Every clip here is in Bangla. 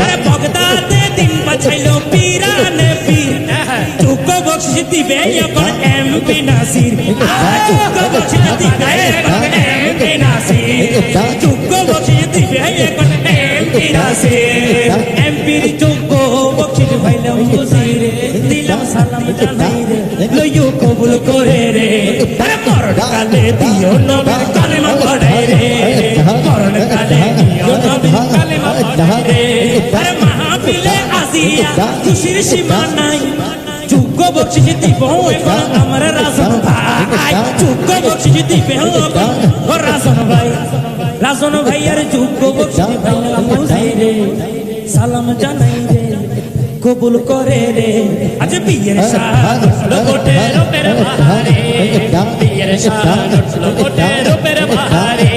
আরে বগদাদে দিন বাছাইলো পীরানে পীর যোগ্য বকশিশ দিবে এখন এমপি নাসির যোগ্য বকশিশ দিবে এখন এমপি নাসির যোগ্য বকশিশ দিবে এখন এমপি নাসির এমপির যোগ্য বকশিশ ভাইলাম হুজুরে দিলাম সালাম জানাই রে লইও কবুল করে রে আরে মরণ কালে দিও নবীর কালেমা পড়াই রে মরণ কালে দিও নবীর কালেমা পড়াই রে আরে মাহফিলে আসিয়া খুশির সীমা নাই যোগ্য বকশিশ দিব এখন আমার রাজন ভাই যোগ্য বকশিশ দিবে এখন ও রাজন ভাই আর যোগ্য বকশিশ ভাইলাম হুজুরে সালাম জানাই রে কবুল করে রে আজ বিয়ের শান লোটে রূপের বাহারে বিয়ের শান লোটে রূপের বাহারে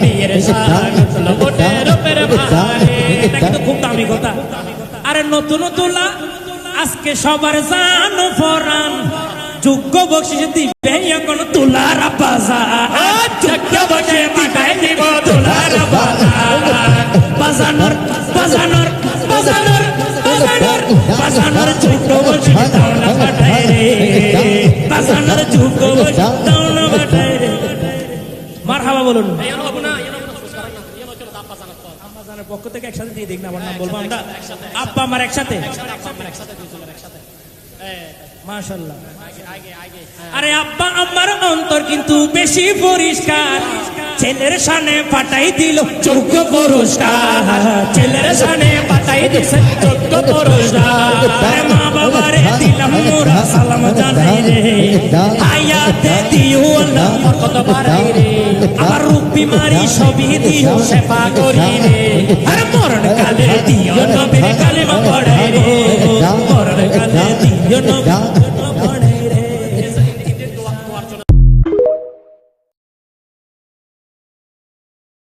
বিয়ের শান লোটে রূপের বাহারে এটা কিন্তু খুব দামি কথা আরে নতুন তোলা আজকে সবার জান ফরান যোগ্য বকশিশ দিবে এখন তোলার বাজার যোগ্য বকশিশ দিবে দিব তোলার বাজার বাজানোর বাজানোর বাজানোর বাজানোর যোগ্য বকশিশ দাওনা পাঠাই রে বাজানোর যোগ্য বকশিশ দাওনা পাঠাই রে মারহাবা বলুন আম্মাজানের পক্ষ থেকে একসাথে দিয়ে দেখ না আমার নাম বলবো আমরা আব্বা আমার একসাথে মাশাআল্লাহ আরে আব্বা আমার অন্তর কিন্তু বেশি পরিষ্কার ছেলের সামনে পাঠাই দিল যোগ্য পুরস্কার ছেলের সামনে পাঠাই দিছে যোগ্য পুরস্কার আরে মা বাবারে দিলাম মোরা সালাম জানাই রে আয়াতে দিও আল্লাহ বরকত বাড়াই রে আমার রূপ বিমারি সবই দিও শেফা করি রে আরে মরণ কালে দিও নবী